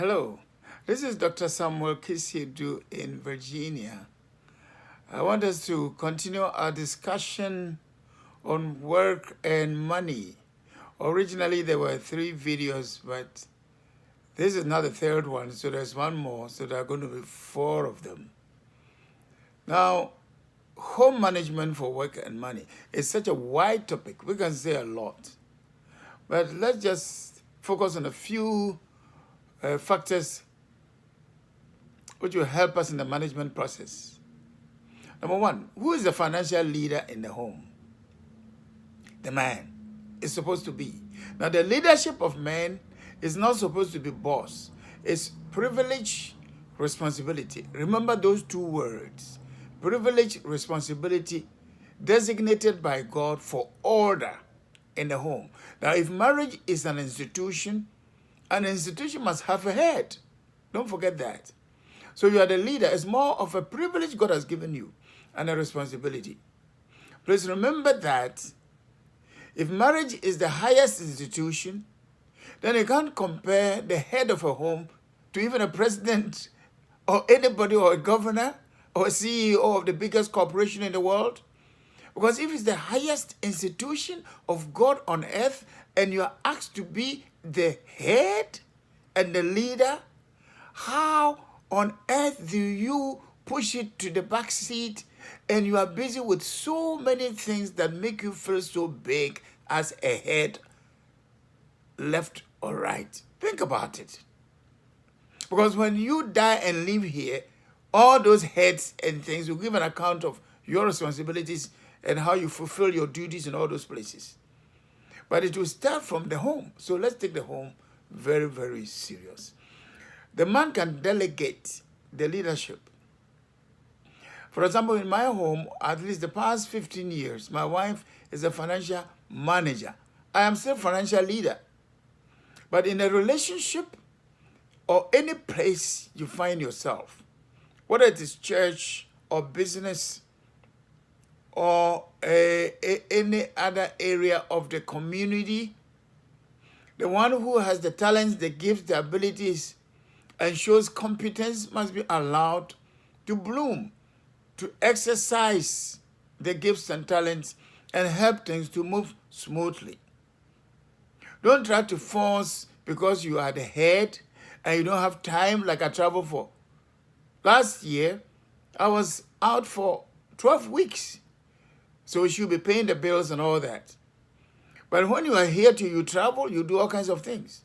Hello, this is Dr. Samuel Kisseadoo in Virginia. I want us to continue our discussion on work and money. Originally, there were 3 videos, but this is not the third one, so there's one more, so there are going to be 4 of them. Now, home management for work and money is such a wide topic. We can say a lot, but let's just focus on a few factors which will help us in the management process. Number 1, who is the financial leader in the home? The man is supposed to be. Now, the leadership of man is not supposed to be boss. It's privilege, responsibility. Remember those 2 words. Privilege, responsibility, designated by God for order in the home. Now, if marriage is an institution must have a head. Don't forget that. So you are the leader. It's more of a privilege God has given you and a responsibility. Please remember that if marriage is the highest institution, then you can't compare the head of a home to even a president or anybody or a governor or a CEO of the biggest corporation in the world. Because if it's the highest institution of God on earth and you are asked to be the head and the leader, how on earth do you push it to the back seat and you are busy with so many things that make you feel so big as a head, left or right? Think about it. Because when you die and leave here, all those heads and things will give an account of your responsibilities and how you fulfill your duties in all those places. But it will start from the home. So let's take the home very, very serious. The man can delegate the leadership. For example, in my home, at least the past 15 years, my wife is a financial manager. I am still financial leader. But in a relationship or any place you find yourself, whether it is church or business or any other area of the community, the one who has the talents, the gifts, the abilities, and shows competence must be allowed to bloom, to exercise the gifts and talents and help things to move smoothly. Don't try to force because you are the head and you don't have time, like I traveled for. Last year, I was out for 12 weeks. So she'll be paying the bills and all that. But when you are here you travel, you do all kinds of things.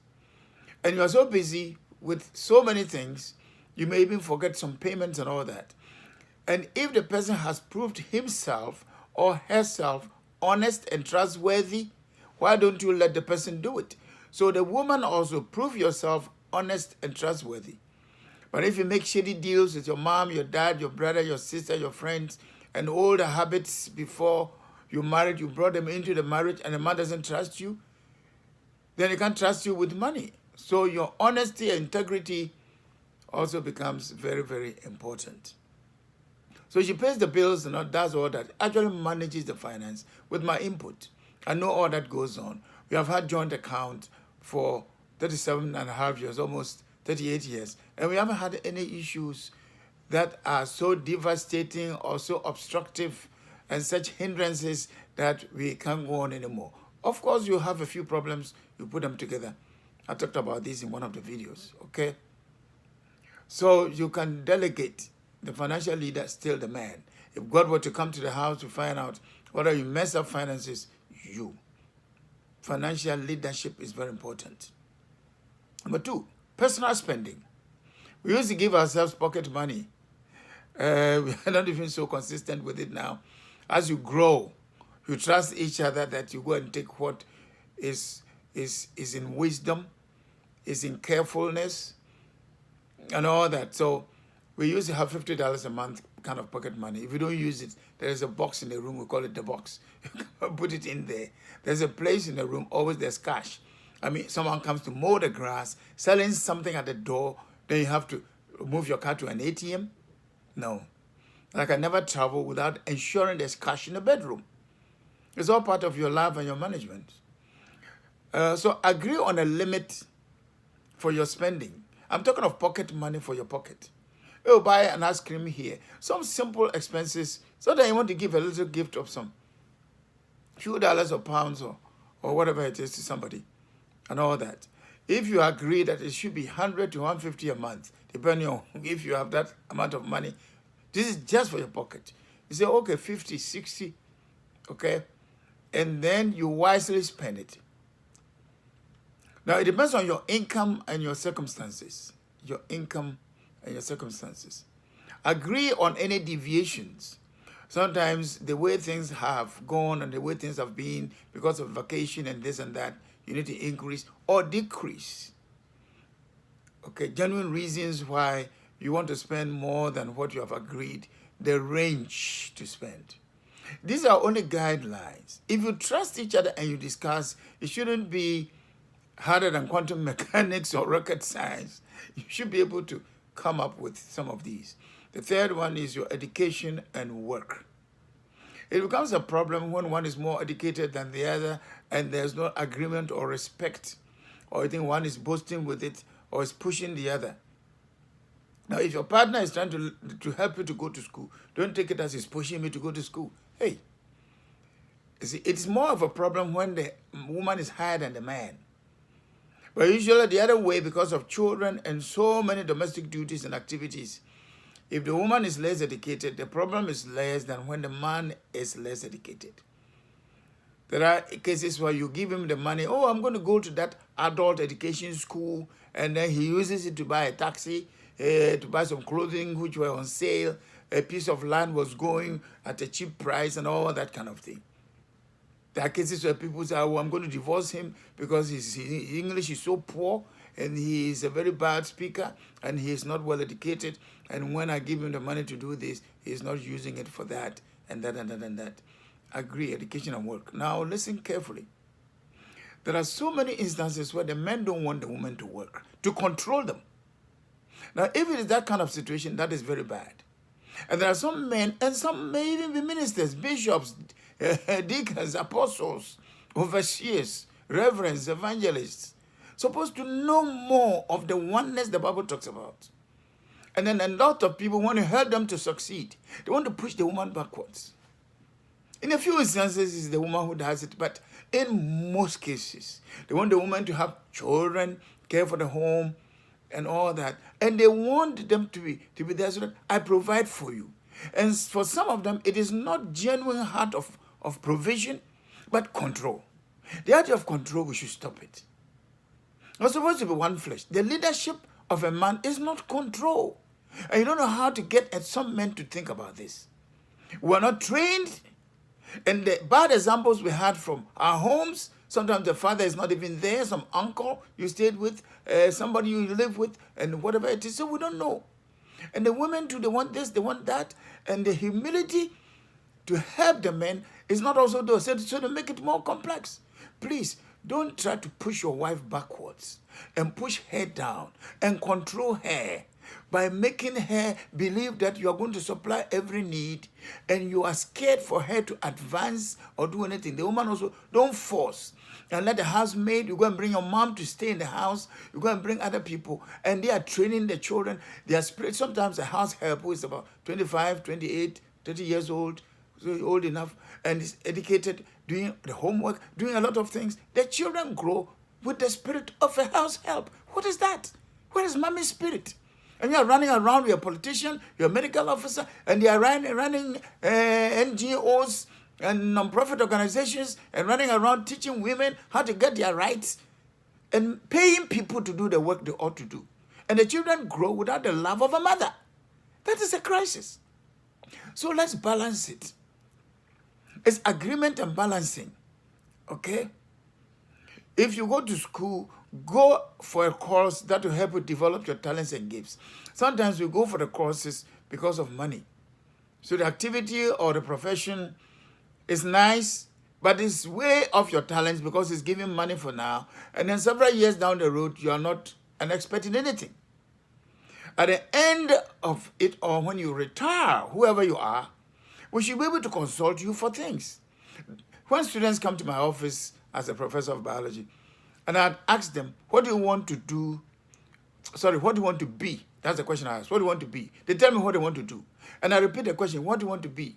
And you are so busy with so many things, you may even forget some payments and all that. And if the person has proved himself or herself honest and trustworthy, why don't you let the person do it? So the woman also prove yourself honest and trustworthy. But if you make shady deals with your mom, your dad, your brother, your sister, your friends, and all the habits before you married, you brought them into the marriage and the man doesn't trust you, then he can't trust you with money. So your honesty and integrity also becomes very, very important. So she pays the bills and does all that, actually manages the finance with my input. I know all that goes on. We have had joint account for 37 and a half years, almost 38 years, and we haven't had any issues that are so devastating or so obstructive and such hindrances that we can't go on anymore. Of course, you have a few problems, you put them together. I talked about this in one of the videos, okay? So you can delegate. The financial leader is still the man. If God were to come to the house to find out whether you mess up finances, you. Financial leadership is very important. Number 2, personal spending. We used to give ourselves pocket money. We are not even so consistent with it now. As you grow, you trust each other that you go and take what is in wisdom, is in carefulness, and all that. So we used to have $50 a month kind of pocket money. If you don't use it, there is a box in the room. We call it the box. Put it in there. There's a place in the room. Always there's cash. I mean, someone comes to mow the grass, selling something at the door, then you have to move your car to an ATM. No. Like I never travel without ensuring there's cash in the bedroom. It's all part of your life and your management. So agree on a limit for your spending. I'm talking of pocket money for your pocket. Oh, buy an ice cream here. Some simple expenses, so that you want to give a little gift of some few dollars or pounds or whatever it is to somebody and all that. If you agree that it should be 100 to 150 a month, depending on if you have that amount of money, this is just for your pocket. You say, okay, 50, 60, okay? And then you wisely spend it. Now, it depends on your income and your circumstances. Your income and your circumstances. Agree on any deviations. Sometimes the way things have gone and the way things have been because of vacation and this and that, you need to increase or decrease. Okay, genuine reasons why you want to spend more than what you have agreed, the range to spend. These are only guidelines. If you trust each other and you discuss, it shouldn't be harder than quantum mechanics or rocket science. You should be able to come up with some of these. The third one is your education and work. It becomes a problem when one is more educated than the other and there's no agreement or respect, or you think one is boasting with it or is pushing the other. Now, if your partner is trying to help you to go to school, don't take it as he's pushing me to go to school. Hey, you see, it's more of a problem when the woman is higher than the man. But usually the other way, because of children and so many domestic duties and activities, if the woman is less educated, the problem is less than when the man is less educated. There are cases where you give him the money, oh, I'm going to go to that adult education school, and then he uses it to buy a taxi, to buy some clothing which were on sale, a piece of land was going at a cheap price and all that kind of thing. There are cases where people say, oh, I'm going to divorce him because his English is so poor and he is a very bad speaker and he is not well educated. And when I give him the money to do this, he is not using it for that and that and that and that. Agree, education and work. Now listen carefully. There are so many instances where the men don't want the women to work, to control them. Now, if it is that kind of situation, that is very bad. And there are some men, and some may even be ministers, bishops, deacons, apostles, overseers, reverends, evangelists, supposed to know more of the oneness the Bible talks about. And then a lot of people want to help them to succeed. They want to push the woman backwards. In a few instances, it's the woman who does it, but in most cases, they want the woman to have children, care for the home, and all that. And they want them to be there so that I provide for you. And for some of them, it is not genuine heart of provision, but control. The idea of control, we should stop it. It's supposed to be one flesh. The leadership of a man is not control. And you don't know how to get at some men to think about this. We're not trained. And the bad examples we had from our homes, sometimes the father is not even there, some uncle you stayed with, somebody you live with, and whatever it is. So we don't know. And the women too, they want this, they want that. And the humility to help the men is not also there. So to make it more complex. Please, don't try to push your wife backwards and push her down and control her by making her believe that you are going to supply every need and you are scared for her to advance or do anything. The woman also, don't force and let the housemaid, you go and bring your mom to stay in the house, you go and bring other people, and they are training the children. They are sometimes a house help who is about 25, 28, 30 years old, so old enough, and is educated, doing the homework, doing a lot of things. The children grow with the spirit of a house help. What is that? Where is mommy's spirit? And you are running around, you're a politician, you're a medical officer, and they are running NGOs and non-profit organizations and running around teaching women how to get their rights and paying people to do the work they ought to do. And the children grow without the love of a mother. That is a crisis. So let's balance it. It's agreement and balancing, okay? If you go to school, go for a course that will help you develop your talents and gifts. Sometimes we go for the courses because of money. So the activity or the profession is nice, but it's way off your talents because it's giving money for now. And then several years down the road, you are not an expert in anything. At the end of it, or when you retire, whoever you are, we should be able to consult you for things. When students come to my office as a professor of biology, and I'd ask them, what do you want to do sorry, what do you want to be? That's the question I asked. What do you want to be? They tell me what they want to do. And I repeat the question, what do you want to be?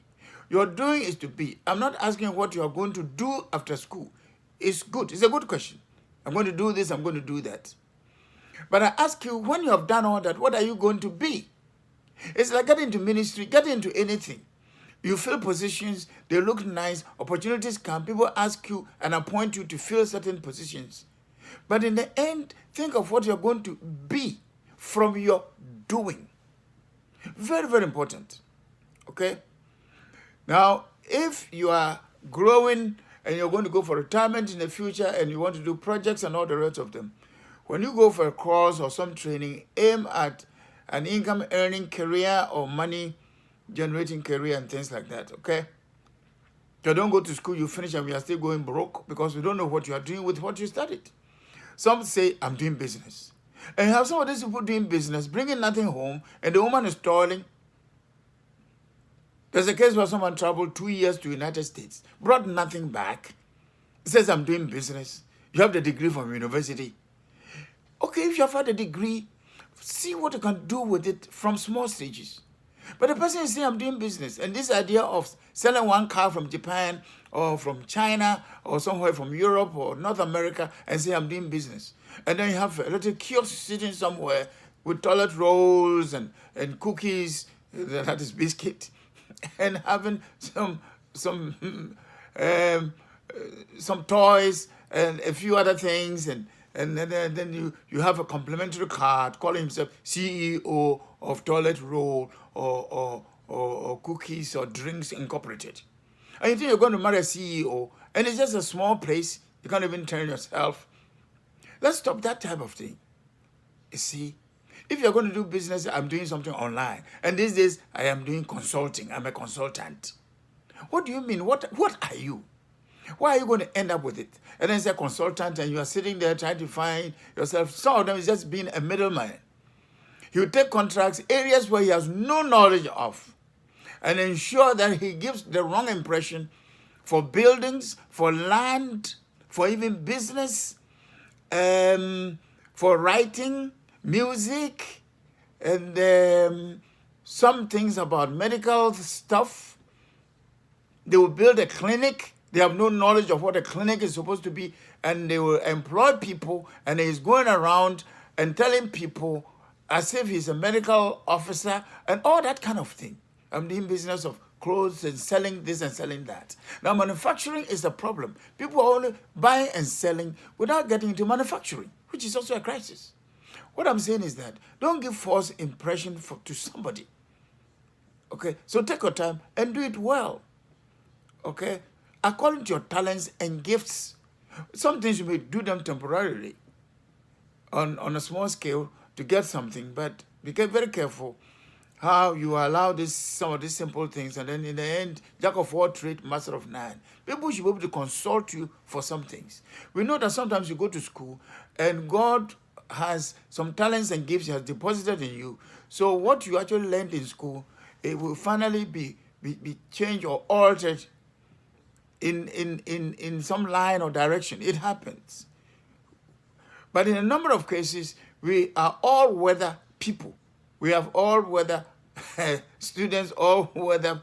Your doing is to be. I'm not asking what you are going to do after school. It's good. It's a good question. I'm going to do this, I'm going to do that. But I ask you, when you have done all that, what are you going to be? It's like getting into ministry, getting into anything. You fill positions, they look nice, opportunities come, people ask you and appoint you to fill certain positions. But in the end, think of what you're going to be from your doing. Very, very important. Okay? Now, if you are growing and you're going to go for retirement in the future and you want to do projects and all the rest of them, when you go for a course or some training, aim at an income earning career or money generating career and things like that, okay? So don't go to school, you finish and you are still going broke because you don't know what you are doing with what you studied. Some say, I'm doing business. And you have some of these people doing business, bringing nothing home, and the woman is toiling. There's a case where someone traveled 2 years to the United States, brought nothing back, says, I'm doing business. You have the degree from university. Okay, if you have had a degree, see what you can do with it from small stages. But the person is saying, I'm doing business. And this idea of selling one car from Japan or from China or somewhere from Europe or North America and say, I'm doing business. And then you have a little kiosk sitting somewhere with toilet rolls and cookies, that is biscuit, and having some toys and a few other things, and then you have a complimentary card calling himself CEO of Toilet Roll or Cookies or Drinks Incorporated. And you think you're going to marry a CEO, and it's just a small place, you can't even turn yourself. Let's stop that type of thing. You see, if you're going to do business, I'm doing something online. And these days, I am doing consulting. I'm a consultant. What do you mean? What are you? Why are you going to end up with it? And then say consultant, and you are sitting there trying to find yourself. Some of them is just being a middleman. He will take contracts, areas where he has no knowledge of, and ensure that he gives the wrong impression for buildings, for land, for even business, for writing, music, and some things about medical stuff. They will build a clinic. They have no knowledge of what a clinic is supposed to be, and they will employ people, and he's going around and telling people as if he's a medical officer and all that kind of thing. I'm doing business of clothes and selling this and selling that. Now, manufacturing is a problem. People are only buying and selling without getting into manufacturing, which is also a crisis. What I'm saying is that don't give false impression to somebody. Okay, so take your time and do it well. Okay, according to your talents and gifts. Some things you may do them temporarily on a small scale to get something, but be very careful how you allow some of these simple things, and then in the end, jack of all trades, master of none. People should be able to consult you for some things. We know that sometimes you go to school and God has some talents and gifts he has deposited in you. So what you actually learned in school, it will finally be changed or altered in some line or direction. It happens. But in a number of cases, we are all weather people. We have all weather students, all weather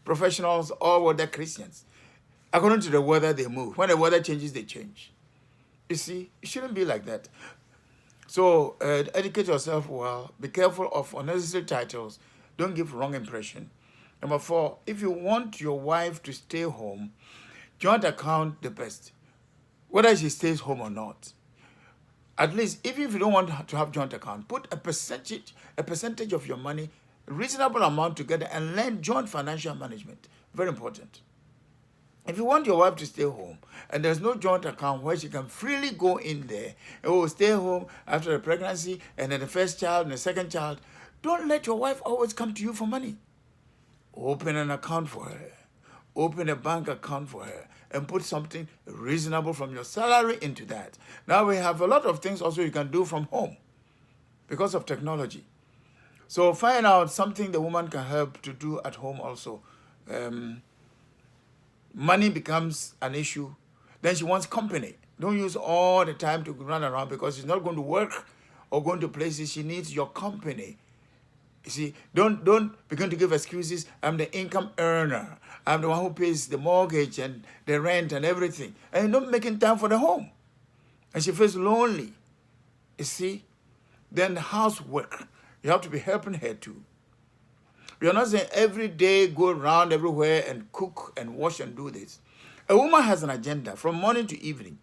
professionals, all weather Christians. According to the weather, they move. When the weather changes, they change. You see, it shouldn't be like that. So educate yourself well. Be careful of unnecessary titles. Don't give wrong impression. Number 4, if you want your wife to stay home, joint account the best, whether she stays home or not. At least, even if you don't want to have joint account, put a percentage of your money, a reasonable amount together, and learn joint financial management. Very important. If you want your wife to stay home and there's no joint account where she can freely go in there and will stay home after the pregnancy and then the first child and the second child, don't let your wife always come to you for money. Open an account for her. Open a bank account for her and put something reasonable from your salary into that. Now we have a lot of things also you can do from home because of technology. So find out something the woman can help to do at home also. Money becomes an issue. Then she wants company. Don't use all the time to run around because she's not going to work or going to places, she needs your company. You see, don't begin to give excuses. I'm the income earner. I'm the one who pays the mortgage and the rent and everything. And you're not making time for the home. And she feels lonely. You see, then housework. You have to be helping her too. You're not saying every day go around everywhere and cook and wash and do this. A woman has an agenda from morning to evening.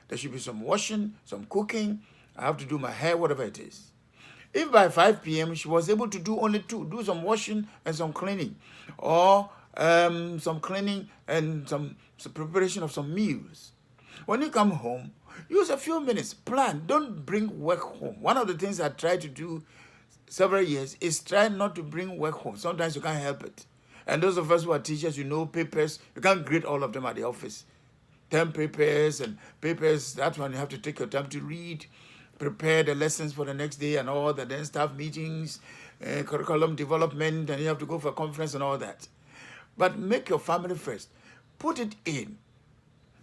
There should be some washing, some cooking. I have to do my hair, whatever it is. If by 5 p.m. she was able to do only two, do some washing and some cleaning, or some cleaning and some preparation of some meals. When you come home, use a few minutes, plan. Don't bring work home. One of the things I try to do several years is try not to bring work home. Sometimes you can't help it. And those of us who are teachers, you know papers, you can't grade all of them at the office. 10 papers and papers, that one you have to take your time to read, prepare the lessons for the next day and all that, then staff meetings, curriculum development, and you have to go for a conference and all that. But make your family first. Put it in.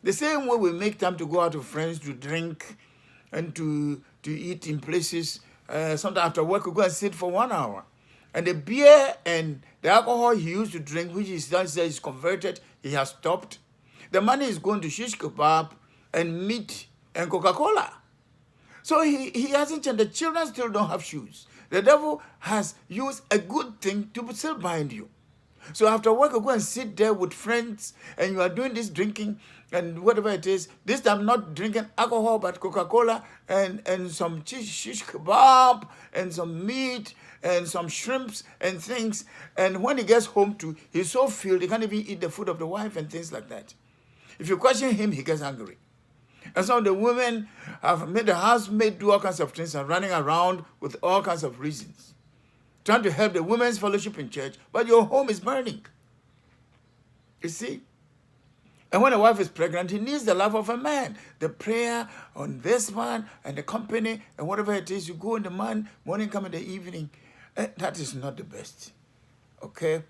The same way we make time to go out with friends, to drink and to eat in places. Sometimes after work, we go and sit for 1 hour. And the beer and the alcohol he used to drink, which is converted, he has stopped. The money is going to shish kebab and meat and Coca-Cola. So he hasn't changed. The children still don't have shoes. The devil has used a good thing to still bind you. So after work, you go and sit there with friends and you are doing this drinking and whatever it is. This time not drinking alcohol, but Coca-Cola and some shish kebab and some meat and some shrimps and things. And when he gets home too, he's so filled, he can't even eat the food of the wife and things like that. If you question him, he gets angry. And some of the women have made the housemaid do all kinds of things and running around with all kinds of reasons, trying to help the women's fellowship in church, but your home is burning. You see? And when a wife is pregnant, he needs the love of a man. The prayer on this one and the company and whatever it is, you go in the morning, come in the evening. That is not the best. Okay?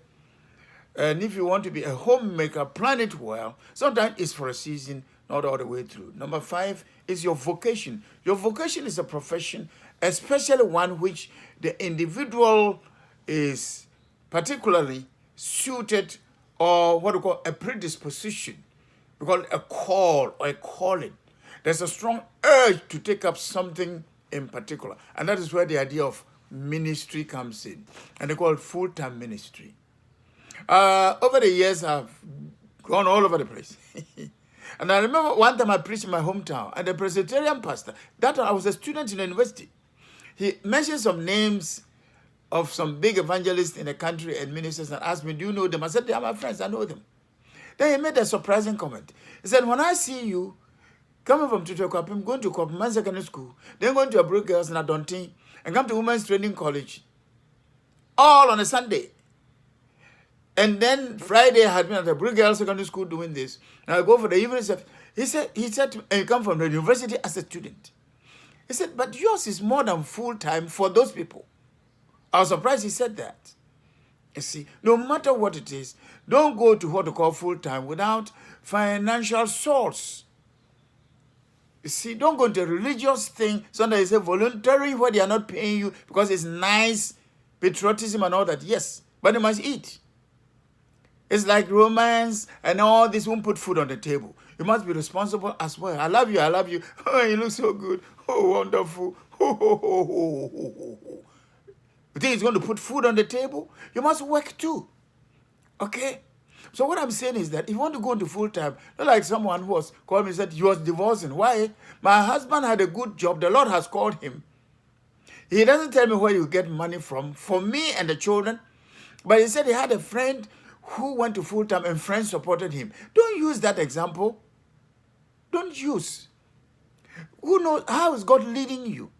And if you want to be a homemaker, plan it well. Sometimes it's for a season, not all the way through. Number 5 is your vocation. Your vocation is a profession, especially one which the individual is particularly suited, or what we call a predisposition. We call it a call or a calling. There's a strong urge to take up something in particular. And that is where the idea of ministry comes in. And they call it full-time ministry. Over the years, I've gone all over the place. And I remember one time I preached in my hometown, and the Presbyterian pastor, that time I was a student in the university, he mentioned some names of some big evangelists in the country and ministers and asked me, do you know them? I said, they are my friends, I know them. Then he made a surprising comment. He said, when I see you coming from Tutuakwapim, going to Kwapim Secondary School, then going to Abrook Girls in Adonti, and come to Women's Training College, all on a Sunday. And then Friday I had been at the Abrook Girls Secondary School doing this. And I go for the evening stuff. He said, and you come from the university as a student. He said, but yours is more than full-time for those people. I was surprised he said that. You see, no matter what it is, don't go to what we call full-time without financial source. You see, don't go into a religious thing. Sometimes it's a voluntary where they are not paying you because it's nice, patriotism and all that. Yes, but they must eat. It's like romance and all this won't put food on the table. You must be responsible as well. I love you, I love you. Oh, you look so good. Oh, wonderful. Oh, oh, oh, oh, oh, oh, oh. You think it's going to put food on the table? You must work too. Okay? So what I'm saying is that if you want to go into full-time, not like someone who was called me and said he was divorcing. Why? My husband had a good job. The Lord has called him. He doesn't tell me where you get money from for me and the children. But he said he had a friend who went to full-time and friends supported him. Don't use that example. Don't use. Who knows? How is God leading you?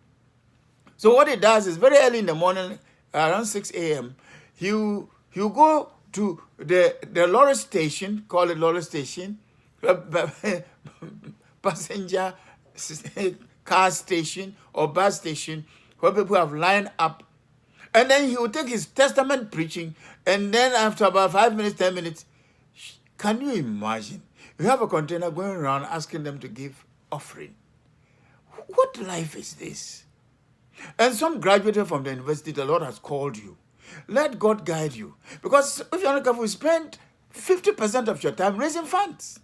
So what he does is very early in the morning, around 6 a.m., he'll go to the lorry station, call it lorry station, passenger car station or bus station, where people have lined up. And then he will take his testament preaching, and then after about 5 minutes, 10 minutes, can you imagine? You have a container going around asking them to give offering. What life is this? And some graduated from the university, the Lord has called you. Let God guide you. Because if you're not careful, you spend 50% of your time raising funds.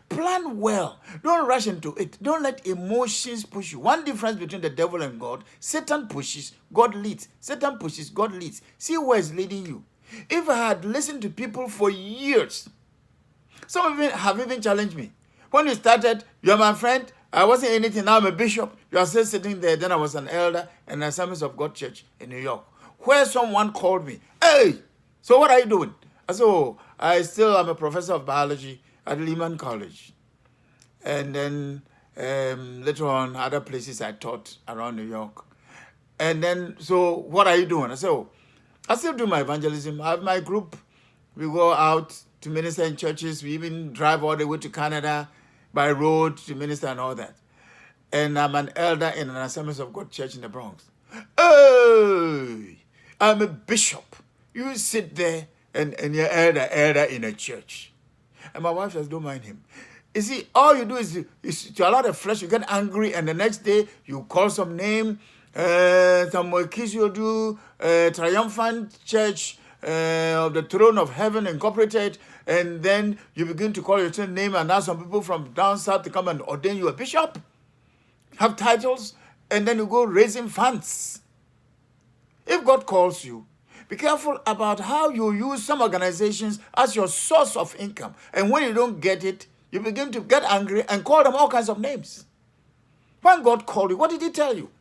Plan well. Don't rush into it. Don't let emotions push you. One difference between the devil and God: Satan pushes, God leads. Satan pushes, God leads. See where it's leading you. If I had listened to people for years, some of you have even challenged me. When you started, you're my friend, I wasn't anything, now I'm a bishop. You are still sitting there. Then I was an elder in the Assemblies of God Church in New York, where someone called me, "Hey, so what are you doing?" I said, "Oh, I still am a professor of biology at Lehman College." And then later on, other places I taught around New York. And then, "So what are you doing?" I said, "Oh, I still do my evangelism. I have my group. We go out to minister in churches. We even drive all the way to Canada by road to minister and all that. And I'm an elder in an Assemblies of God church in the Bronx." Hey, I'm a bishop. You sit there and you're elder in a church. And my wife says, "Don't mind him." You see, all you do is to allow the flesh, you get angry, and the next day you call some name, some Kisseadoo, Triumphant Church of the Throne of Heaven Incorporated, and then you begin to call your name, and now some people from down south to come and ordain you a bishop, have titles, and then you go raising funds. If God calls you, be careful about how you use some organizations as your source of income. And when you don't get it, you begin to get angry and call them all kinds of names. When God called you, what did he tell you?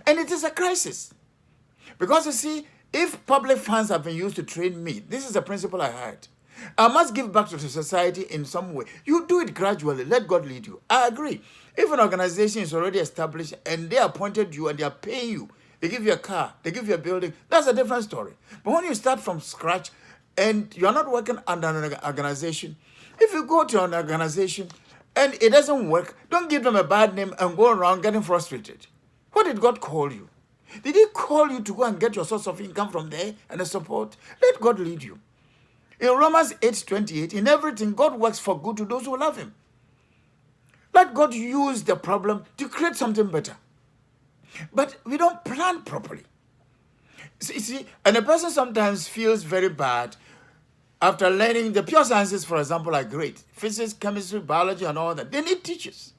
And it is a crisis. Because you see, if public funds have been used to train me, this is a principle I had. I must give back to the society in some way. You do it gradually. Let God lead you. I agree. If an organization is already established and they appointed you and they are paying you, they give you a car, they give you a building, that's a different story. But when you start from scratch and you're not working under an organization, if you go to an organization and it doesn't work, don't give them a bad name and go around getting frustrated. What did God call you? Did he call you to go and get your source of income from there and the support? Let God lead you. In Romans 8:28, in everything, God works for good to those who love him. Let God use the problem to create something better. But we don't plan properly. You see, and a person sometimes feels very bad after learning the pure sciences, for example, are great. Physics, chemistry, biology, and all that. They need teachers.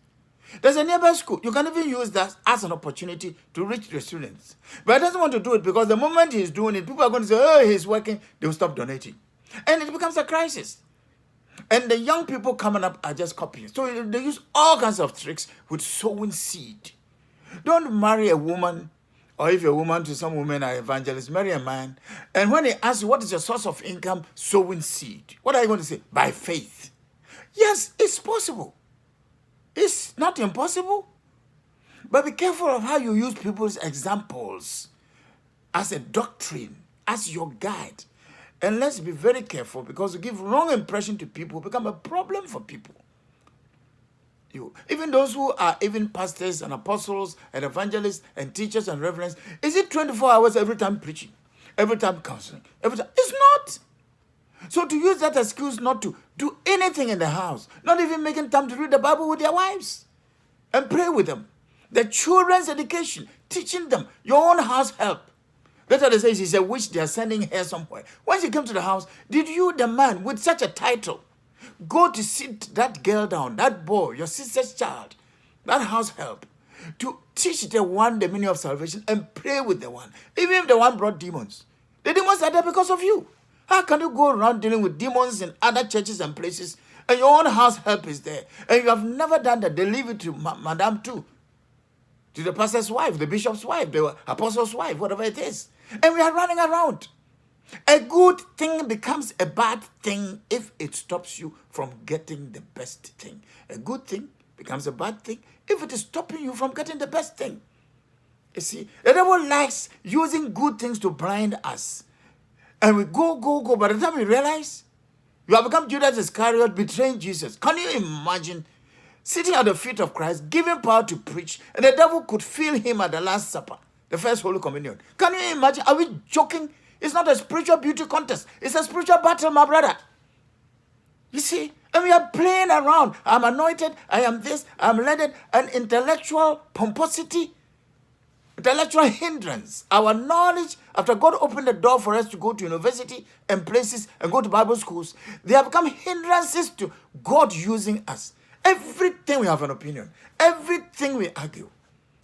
There's a nearby school. You can even use that as an opportunity to reach the students. But he doesn't want to do it because the moment he's doing it, people are going to say, "Oh, he's working," they'll stop donating. And it becomes a crisis. And the young people coming up are just copying. So they use all kinds of tricks with sowing seed. Don't marry a woman, or if you're a woman, to some women are evangelists, marry a man. And when they ask you, "What is your source of income?" Sowing seed. What are you going to say? By faith. Yes, it's possible. It's not impossible. But be careful of how you use people's examples as a doctrine, as your guide. And let's be very careful, because to give wrong impression to people become a problem for people. Even those who are even pastors and apostles and evangelists and teachers and reverends, is it 24 hours every time preaching, every time counseling, every time? It's not. So to use that excuse not to do anything in the house, not even making time to read the Bible with their wives and pray with them, the children's education, teaching them, your own house help. Later they say she's a witch, they are sending her somewhere. When she came to the house, did you, the man with such a title, go to sit that girl down, that boy, your sister's child, that house help, to teach the one the meaning of salvation and pray with the one, even if the one brought demons? The demons are there because of you. How can you go around dealing with demons in other churches and places, and your own house help is there, and you have never done that? They leave it to Madame too, to the pastor's wife, the bishop's wife, the apostle's wife, whatever it is. And we are running around. A good thing becomes a bad thing if it stops you from getting the best thing. A good thing becomes a bad thing if it is stopping you from getting the best thing. You see, the devil likes using good things to blind us. And we go. By the time we realize, you have become Judas Iscariot, betraying Jesus. Can you imagine sitting at the feet of Christ, giving power to preach, and the devil could feel him at the Last Supper, the first Holy Communion? Can you imagine? Are we joking? It's not a spiritual beauty contest. It's a spiritual battle, my brother. You see? And we are playing around. I'm anointed. I am this. I'm led. An intellectual pomposity. intellectual hindrance. Our knowledge, after God opened the door for us to go to university and places and go to Bible schools, they have become hindrances to God using us. Everything we have an opinion. Everything we argue.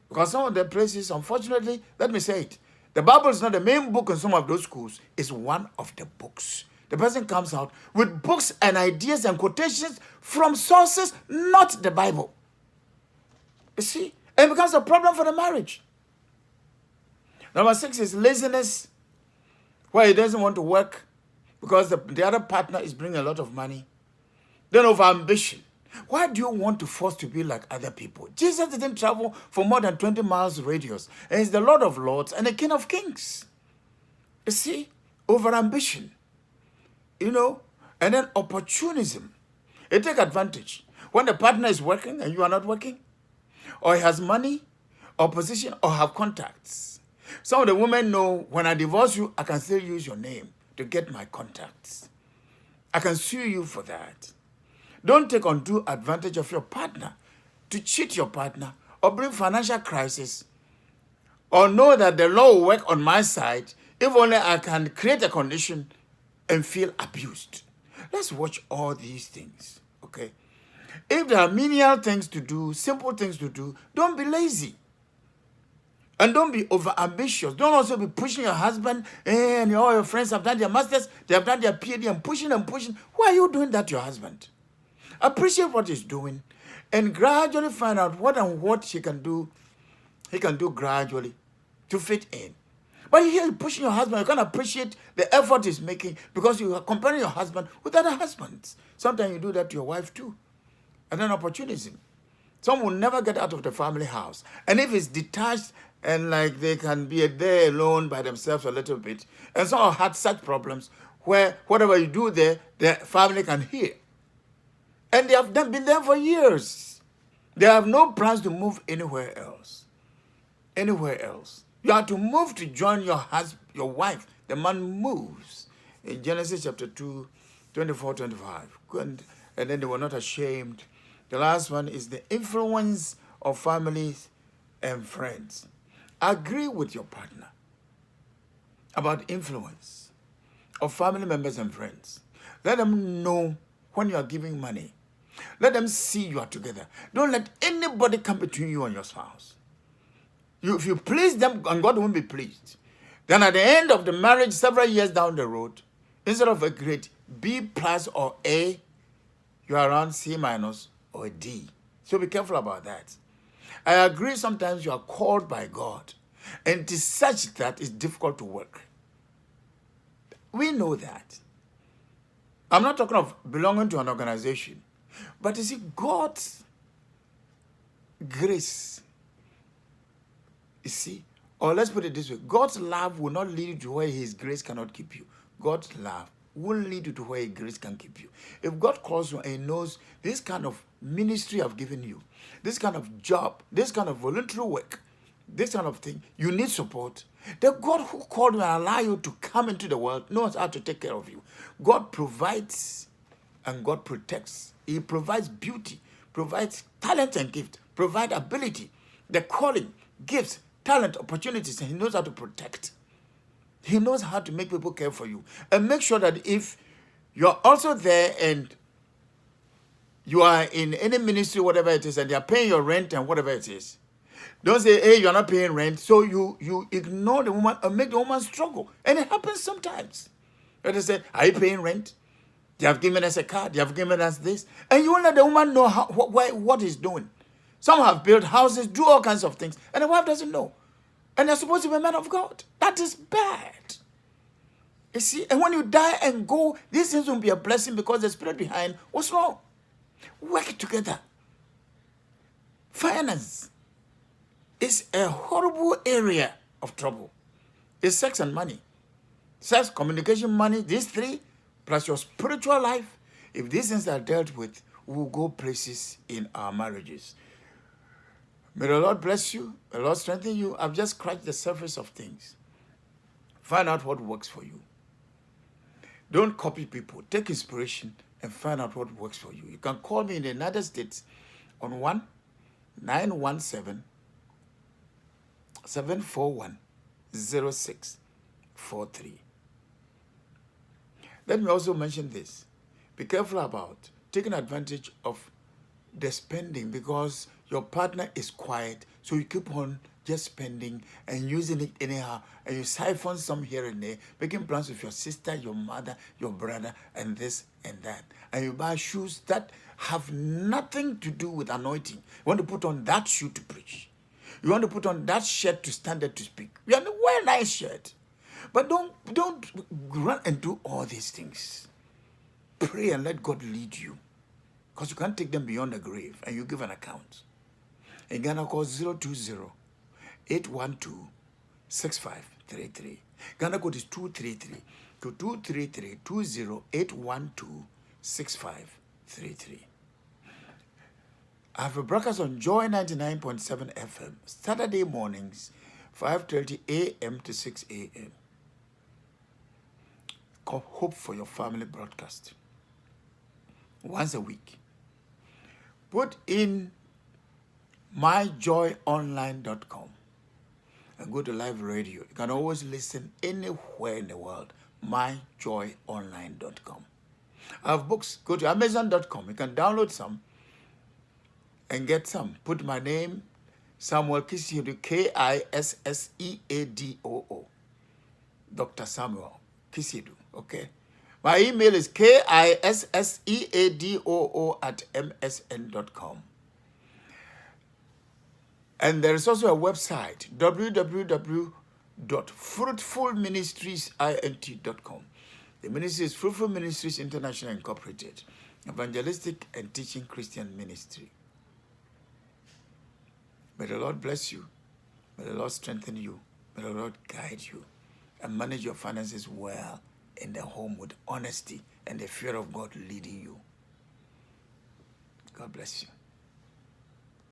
Because some of the places, unfortunately, let me say it, the Bible is not the main book in some of those schools. It's one of the books. The person comes out with books and ideas and quotations from sources, not the Bible. You see? And it becomes a problem for the marriage. Number 6 is laziness, where he doesn't want to work because the other partner is bringing a lot of money. Then over ambition. Why do you want to force to be like other people? Jesus didn't travel for more than 20 miles radius. And he's the Lord of Lords and the King of Kings. You see? Over ambition. You know? And then opportunism. They take advantage. When the partner is working and you are not working, or he has money, or position, or have contacts. Some of the women know, when I divorce you, I can still use your name to get my contacts. I can sue you for that. Don't take undue advantage of your partner to cheat your partner or bring financial crisis, or know that the law will work on my side if only I can create a condition and feel abused. Let's watch all these things, okay? If there are menial things to do, simple things to do, don't be lazy. And don't be over-ambitious. Don't also be pushing your husband, and all your friends have done their masters, they have done their PhD, and pushing and pushing. Why are you doing that to your husband? Appreciate what he's doing and gradually find out what he can do gradually to fit in. But you're pushing your husband, you can't appreciate the effort he's making because you are comparing your husband with other husbands. Sometimes you do that to your wife too. And then opportunism. Some will never get out of the family house. And if it's detached and like they can be there alone by themselves a little bit, and some have had such problems where whatever you do there, the family can hear. And they have been there for years. They have no plans to move anywhere else. Anywhere else. You have to move to join your husband, your wife. The man moves. In Genesis chapter 2, 24, 25. And then they were not ashamed. The last one is the influence of families and friends. Agree with your partner about influence of family members and friends. Let them know when you are giving money. Let them see you are together. Don't let anybody come between you and your spouse. If you please them, and God won't be pleased. Then at the end of the marriage, several years down the road, instead of a grade B plus or A, you are around C minus or a D. So be careful about that. I agree sometimes you are called by God, and it is such that it's difficult to work. We know that. I'm not talking of belonging to an organization, but you see, God's grace, you see, or let's put it this way, God's love will not lead you to where his grace cannot keep you. God's love will lead you to where his grace can keep you. If God calls you and he knows this kind of ministry I've given you, this kind of job, this kind of voluntary work, this kind of thing, you need support. The God who called you and allowed you to come into the world knows how to take care of you. God provides and God protects. He provides beauty, provides talent and gift, provides ability, the calling, gifts, talent, opportunities, and he knows how to protect. He knows how to make people care for you. And make sure that if you're also there and you are in any ministry, whatever it is, and they are paying your rent and whatever it is, don't say, hey, you're not paying rent. So you ignore the woman and make the woman struggle. And it happens sometimes. They say, are you paying rent? They have given us a car. They have given us this. And you won't let the woman know what he's doing. Some have built houses, do all kinds of things. And the wife doesn't know. And they're supposed to be a man of God. That is bad. You see, and when you die and go, these things will be a blessing because the spirit behind what's wrong. Work together. Finance is a horrible area of trouble. It's sex and money. Sex, communication, money, these three, plus your spiritual life. If these things are dealt with, we will go places in our marriages. May the Lord bless you. May the Lord strengthen you. I've just scratched the surface of things. Find out what works for you. Don't copy people. Take inspiration and find out what works for you. You can call me in the United States on 1-917 741-0643. Let me also mention this. Be careful about taking advantage of the spending, because your partner is quiet, so you keep on just spending and using it anyhow, and you siphon some here and there, making plans with your sister, your mother, your brother, and this and that. And you buy shoes that have nothing to do with anointing. You want to put on that shoe to preach. You want to put on that shirt to stand there to speak. You want to wear a nice shirt. But don't run and do all these things. Pray and let God lead you, because you can't take them beyond the grave, and you give an account. In Ghana, call 020-812-6533. Ghana code is 233 to 233-20-812-6533. I have a broadcast on Joy 99.7 FM, Saturday mornings, 5:30 a.m. to 6 a.m. Call Hope for Your Family broadcast. Once a week. Put in myjoyonline.com and go to live radio. You can always listen anywhere in the world. myjoyonline.com. I have books. Go to amazon.com. You can download some and get some. Put my name, Samuel Kisseadoo, Kisseadoo. Dr. Samuel Kisseadoo, okay? My email is kisseadoo@msn.com. And there is also a website, www.fruitfulministriesint.com. The ministry is Fruitful Ministries International Incorporated, evangelistic and teaching Christian ministry. May the Lord bless you. May the Lord strengthen you. May the Lord guide you and manage your finances well in the home with honesty and the fear of God leading you. God bless you.